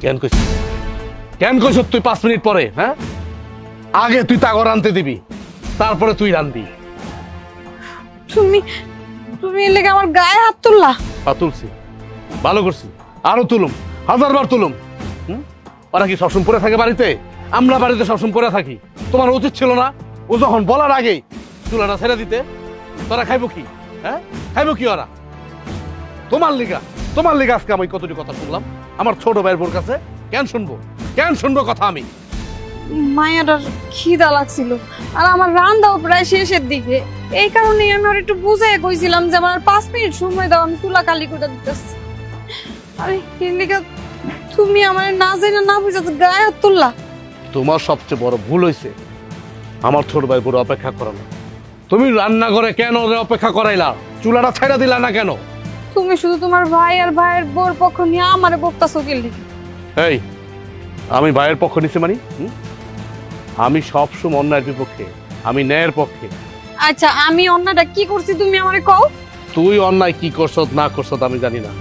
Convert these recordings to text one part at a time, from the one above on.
কেন কইছিস? কেন কইছিস তুই 5 মিনিট পরে? হ্যাঁ, আগে তুই তাগর আনতে দিবি, তারপরে তুই রান্ধবি। তুমি তুমি এর লেগে আমার গায়ে হাত তুললা? তুলছি, ভালো করছি, আরো তুলুম, 1000 বার তুলুম। ওরা কি সবসময় পরে থাকে বাড়িতে? আমরা বাড়িতে সবসময় পরে থাকি। তোমার উচিত ছিল না ও যখন বলার আগেই চুলাটা ছেড়ে দিতে? তোরা খাইবো কি? হ্যাঁ, খাইবো কি ওরা? তোমার লিগা আজকে আমি কতটি কথা শুনলাম আমার ছোট ভাইয়ের বোর কাছে। কেন শুনবো কথা আমি? মায়াটার খিদা লাগছিল আর আমার রান্নাও প্রায় শেষের দিকে, এই কারণে আমি আর একটু বুঝাই কইছিলাম যে আমার 5 মিনিট সময় দাও, আমি চুলা কালি করে দিতেছি। আরে এর লেগে তুমি আমার না জানা না বুঝা তো গায়ে হাত তুললা। তোমার সবচেয়ে বড় ভুল হয়েছে আমার ছোট ভাই বোর অপেক্ষা করানো। তুমি রান্না করে কেন অপেক্ষা করাইলা? চুলাটা ছেড়ে দিলা না কেন? তুমি শুধু তোমার ভাই আর ভাইয়ের বোর পক্ষ নিয়ে আমারে বকতাছো কি লিখে? এই, আমি ভাইয়ের পক্ষ নিছি মানে? আমি সবসময় অন্যায়ের বিপক্ষে, আমি ন্যায়ের পক্ষে। আচ্ছা, আমি অন্যটা কি করছি তুমি আমারে কও? তুই অন্যায় কি করছ না করছ আমি জানি না,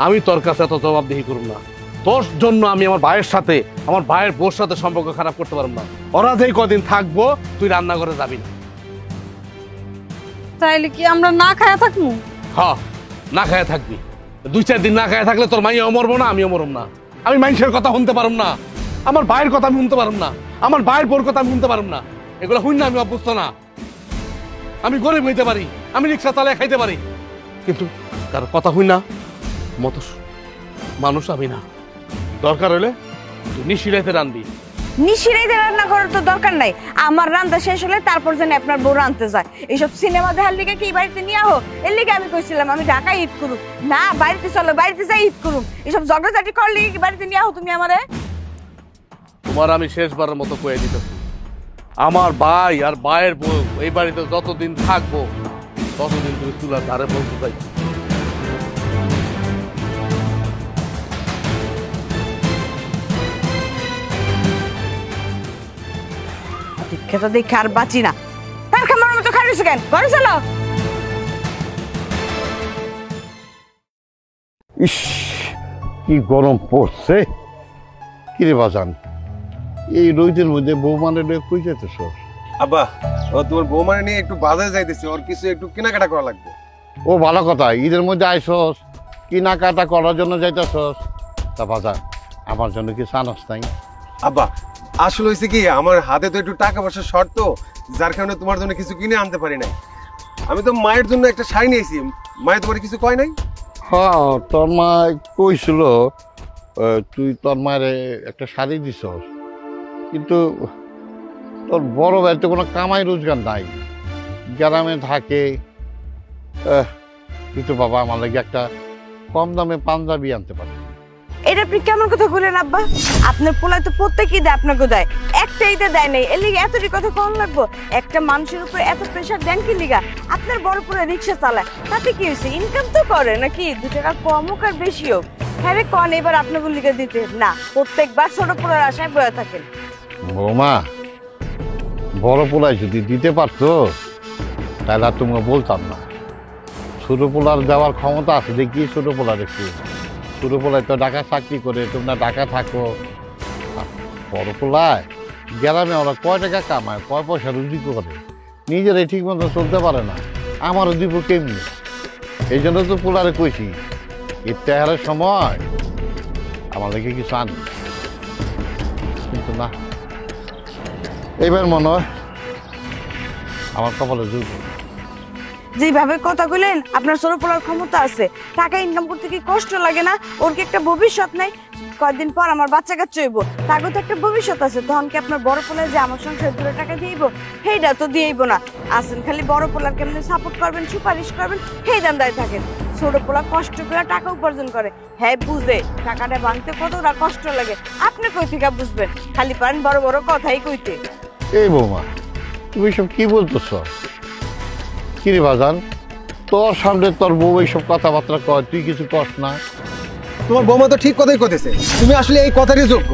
আমি তোর কাছে এত জবাবদিহি করব না। তোর জন্য আমি আমার ভাইয়ের সাথে, আমার ভাইয়ের বোর সাথে সম্পর্ক খারাপ করতে পারব না। ওরা যেই কদিন থাকবো তুই রান্নাঘরে যাবি না। তাইলে কি আমরা না খায়া থাকবো? হ্যাঁ, না খায়া থাকবি। 2-4 দিন না খায়া থাকলে তোর মাইয়াও মরবো না, আমিও মরব না। আমি মানুষের কথা শুনতে পারব না, আমার ভাইয়ের কথা আমি শুনতে পারব না, আমার ভাইয়ের বোর কথা আমি শুনতে পারব না। এগুলো শুন না, আমি অভ্যস্ত না। আমি গরিব হইতে পারি, আমি রিক্সা চালায় খাইতে পারি, কিন্তু কার কথা শুন না মতো মানুষ আমি না। দরকার হলে তুই নিশিরাইতে রানবি। নিশিরাইতে রান্না করার তো দরকার নাই, আমার রান্না শেষ হলে তারপর যেন আপনার বউ রানতে যায়। এইসব সিনেমা দেখার লিগে কি বাড়িতে নিয়ে আহো? এর লিগে আমি কইছিলাম আমি ঢাকায় ঈদ করুম না, বাড়িতে চলো, বাড়িতে যাই ঈদ করুম। এইসব ঝগড়াঝাটি করার লিগে কি বাড়িতে নিয়ে আহো তুমি আমারে? তোমার আমি শেষবারের মতো কয়ে দিতেছি, আমার ভাই আর ভাইয়ের বউ এই বাড়িতে যতদিন থাকবো ততদিন তুমি চুলার ধারে বলতে চাই। দীক্ষা দেখে আর বাঁচি না, তার খামার মতো খাইছো কেন? ঘরে চলো। ইস, কি গরম পড়ছে! কিরে বাজান, এই রোদের মধ্যে বৌমানে কই যেতেছ? আব্বা, ও তোমার বৌমানে নিয়ে একটু বাজারে যাইতেছে, ওর কিছু একটু কেনাকাটা করা লাগবে। ও ভালো কথা, ঈদের মধ্যে আইসস, কেনাকাটা করার জন্য যাইতেছস। তা বাজান, আমার জন্য কি চানস নাই? আব্বা, আসলে হয়েছে কি, আমার হাতে তো একটু টাকা পয়সা শর্ট, তো যার কারণে তোমার জন্য কিছু কিনে আনতে পারি নাই। আমি তো মায়ের জন্য একটা শাড়ি নিয়েছি, মায়ের তোমার কিছু কয় নাই? হ্যাঁ, তোর মা কইছিল তুই তোর মায়ের একটা শাড়ি দিছস, কিন্তু তোর বড় ভাইয়ের তো কোনো কামাই রোজগার নাই, গ্রামে থাকে। কিন্তু বাবা আমার লাগে একটা কম দামে পাঞ্জাবি আনতে পারে। এটা আপনি কেমন কথা বলেন আব্বা? আপনার পোলায় তো প্রত্যেক ঈদে আপনাকে দেয়, একটা ঈদে দেয় নাই, এর লিগে এতটি কথা কম লাগবো? একটা মানুষের উপরে এত প্রেশার দেন কি লিগা? আপনার বড় পোলা রিক্সা চালায়, তাতে কি হয়েছে? ইনকাম তো করে নাকি, 2 টাকা কম হোক আর বেশি হোক। হ্যাঁ রে, কন এবার আপনাকে লিগে দিতে না, প্রত্যেকবার ছোট পোলার আশায় বয়ে থাকেন। বৌমা, বড় পোলায় যদি দিতে পারতো তাহলে আর তোমাকে বলতাম না। ছোট পোলার দেওয়ার ক্ষমতা আছে দেখি, ছোট পোলার একটু, ছোট পোলায় তো ঢাকা চাকরি করে, তোমরা ঢাকা থাকো। বড় পোলায় গ্রামে ওরা কয় টাকা কামায়, কয় পয়সা রুজি করে, নিজেরাই ঠিক মতো চলতে পারে না, আমারও দিব কেমনি? এই জন্য তো পোলারে কইছি ইফতারের সময় আমাদেরকে কিছু আন, কিন্তু না, এইবার মনে হয় আমার কপালে জুট। যেভাবে কথা বললেন, আপনার ছোট পোলার ক্ষমতা আছে, টাকা ইনকাম করতে কি কষ্ট লাগে না? ওর কি একটা ভবিষ্যৎ নাই? কয়েকদিন পর আমার বাচ্চা কাচ্চা হইব, তাকে তো একটা ভবিষ্যৎ আছে। তখন কি আপনার বড় পোলায় যে আমার সংসার 2 টাকা দিয়েইব? সেইটা তো দিয়েইব না। আসেন খালি বড় পোলার কেমনি সাপোর্ট করবেন, সুপারিশ করবেন, সেই দান্দায় থাকেন। ছোট পোলা কষ্ট করে টাকা উপার্জন করে, হ্যাঁ বুঝে টাকাটা ভাঙতে কতটা কষ্ট লাগে, আপনি কই থেকে বুঝবেন? খালি পারেন বড় বড় কথাই কইতে। এই বৌমা, তুমি সব কি বলতেছ? কিরে বাজান, তোর সামনে তোর বউ এইসব কথাবার্তা কয়, তুই কিছু কস না? তোমার বৌমা তো ঠিক কথাই কইতেছে, তুমি আসলে এই কথারই যোগ্য।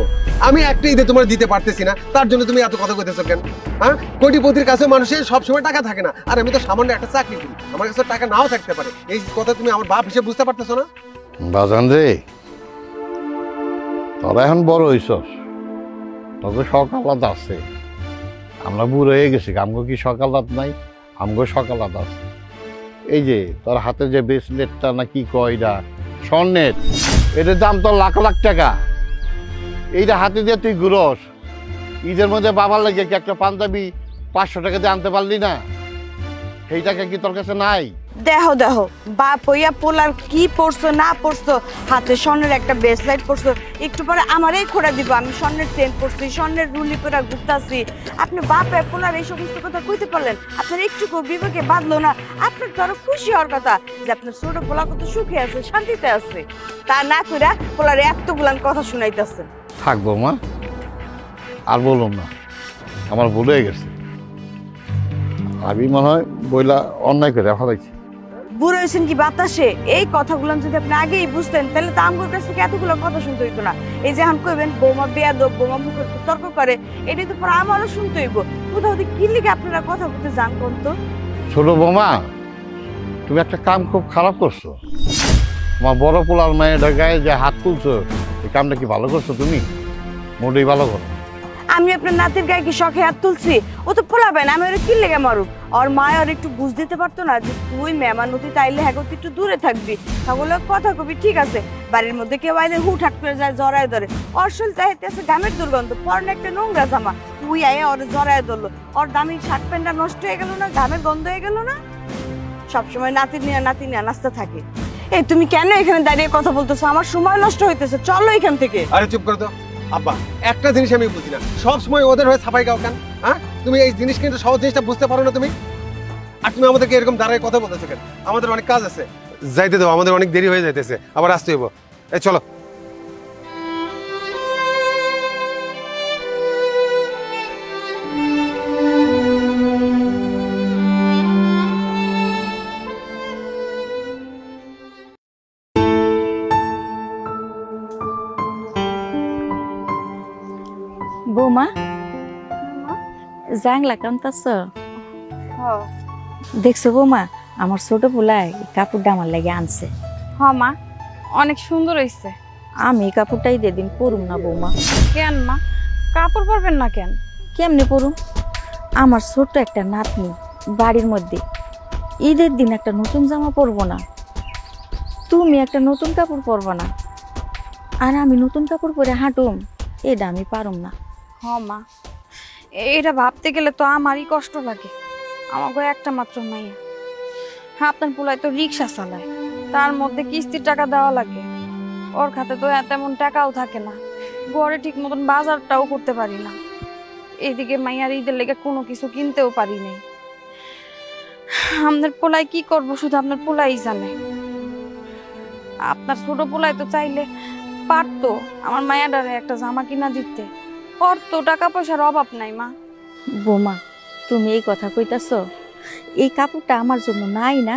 আমি একটা ঈদে তোমার দিতে পারতেছি না, তার জন্য তুমি এত কথা কইতেছো কেন? হ্যাঁ, কোটিপতির কাছে মানুষের সবসময় টাকা থাকে না, আর আমি তো সামান্য একটা চাকরি করি, আমার কাছে টাকা নাও থাকতে পারে। এই কথা তুমি আমার বাপ হিসেবে বুঝতে পারতেছো না? বাজান রে, তোরা এখন বড় হইছস, তবে শখ আলাদা আছে। আমরা বুড়ো হয়ে গেছি, আমগো কি শখ আলাদা নাই? আমগো শখ আলাদা আছে। এই যে তোর হাতে যে ব্রেসলেটটা না কি কয়টা স্বর্ণের, এটার দাম তো লাখ লাখ টাকা। এইটা হাতে দিয়ে তুই ঘুরস, ঈদের মধ্যে বাবার লাগে কি একটা পাঞ্জাবি 500 টাকা দিয়ে আনতে পারলি না? সেই টাকা কি তোর কাছে নাই? দেখো দেখো, বাপ হইয়া পোলার কি পরছো না পরছো, হাতে স্বর্ণের একটা ব্রেসলেট পরছো, একটু পরে আমারই খোড়া দিব আমি স্বর্ণের চেন পরছি, স্বর্ণের রুলি পরা ঘুরতাছি। আপনি বাপে পোলার এই সমস্ত কথা কইতে পারলেন? আপনার একটুকু বিবেকে বাঁধলো না? আপনার তো আরো খুশি হওয়ার কথা যে আপনার ছোট পোলা কত সুখে আছে, শান্তিতে আছে। তা না কইরা পোলার এতগুলান কথা শুনাইতেছেন। থাকবো মা, আর বলুন না, আমার ভুল হয়ে গেছে। আমি মনে হয় বইলা অন্যায় করে ফেলাইছি। বুড়ো হয়েছেন কি বাতাসে? এই কথাগুলো যদি আপনি আগেই বুঝতেন তাহলে তো আমার কাছ থেকে এতগুলো কথা শুনতে হইতো না। এই যে এখন কইবেন বৌমা বেয়াদব, বৌমা মুখের উপর তর্ক করে, এটাই তো পরে আমারও শুনতে হইব। কোথাও কি লিখে আপনারা কথা বলতে যান কোন তো? ছোট বৌমা, তুমি একটা কাম খুব খারাপ করছো। আমার বড় পোলার মেয়ের গায়ে যে হাত তুলছো, এই কামটা কি ভালো করছো তুমি? মোটেই ভালো করো। আমি আপনার নাতির গায়ে কি শখে হাত তুলছি? ও তো পোলাবেন, আমি ওরা কি লেগে মারুক? আর মা আর একটু বুঝ দিতে পারতো না যে তুই মেহমান নতি তাইলে হ্যাঁ একটু দূরে থাকবি, তাহলে কথা কবি ঠিক আছে। বাড়ির মধ্যে কেউ আইলে হুটহাট করে যায়, জড়ায় ধরে। অর্শল চাইতে আছে গামের দুর্গন্ধ, পরনে একটা নোংরা জামা, তুই আয়ে ওর জড়ায় ধরলো, ওর দামি শার্ট প্যান্টটা নষ্ট হয়ে গেল না, ঘামের গন্ধ হয়ে গেল না? সবসময় নাতি নিয়ে নাস্তা থাকে। এই তুমি কেন এখানে দাঁড়িয়ে কথা বলতেছো? আমার সময় নষ্ট হইতেছে, চলো এখান থেকে। আরে চুপ করে তো আব্বা, একটা জিনিস আমি বুঝি না, সব সময় ওদের হয়ে ছাপাই গাও কেন? হ্যাঁ, তুমি এই জিনিস কিন্তু সহজ জিনিসটা বুঝতে পারো না তুমি? আর তুমি আমাদেরকে এরকম দাঁড়ায় কথা বলতেছো কেন? আমাদের অনেক কাজ আছে, যাইতে দাও, আমাদের অনেক দেরি হয়ে যাইতেছে, আবার আসতে হইব। এই চলো। বৌমা, জাংলা কান্তাছ? হ্যাঁ দেখছো বৌমা, আমার ছোট পোলায় কাপড়টা আমার লাগে আনছে। হ্যাঁ মা, অনেক সুন্দর হয়েছে। আমি এই কাপড়টাই দিন পরুম না বৌমা। কেন মা, কাপড় পরবেন না কেন? কেমনে পরুম? আমার ছোট একটা নাতনি বাড়ির মধ্যে, ঈদের দিন একটা নতুন জামা পরবো না, তুমি একটা নতুন কাপড় পরবো না, আর আমি নতুন কাপড় পরে হাঁটুম, এটা আমি পারুম না। হ্যাঁ মা, এটা ভাবতে গেলে তো আমারই কষ্ট লাগে। আমাকে একটা মাত্র মাইয়া, হ্যাঁ আপনার পোলায় তো রিক্সা চালায়, তার মধ্যে কিস্তির টাকা দেওয়া লাগে, ওর খাতে তো তেমন টাকাও থাকে না, ঘরে ঠিক মতন বাজারটাও করতে পারি না, এদিকে মাইয়ার ঈদের লেগে কোনো কিছু কিনতেও পারি নাই। আপনার পোলায় কি করবো শুধু আপনার পোলাই জানে। আপনার ছোট পোলায় তো চাইলে পারতো আমার মায়াডারে একটা জামা কিনা দিতে, ওর তো টাকা পয়সার অভাব নাই মা। বৌমা, তুমি এই কথা কইতাছ? এই কাপড়টা আমার জন্য নাই না,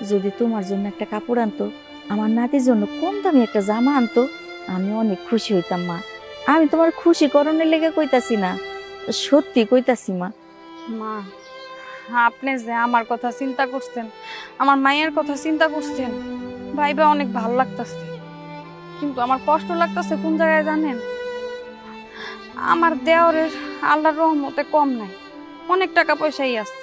যদি তোমার জন্য একটা কাপড় আনতো, আমার নাতির জন্য কম দামি একটা জামা আনতো, আমি অনেক খুশি হইতাম মা। আমি তোমার খুশি করণের লেগে কইতাছি না, সত্যি কইতাছি মা। মা, আপনি যে আমার কথা চিন্তা করছেন, আমার মায়ের কথা চিন্তা করছেন, ভাইবা অনেক ভাল লাগতেছে, কিন্তু আমার কষ্ট লাগতেছে কোন জায়গায় জানেন? আমার দেওরের আল্লাহর রহমতে কম নাই, অনেক টাকা পয়সাই আছে,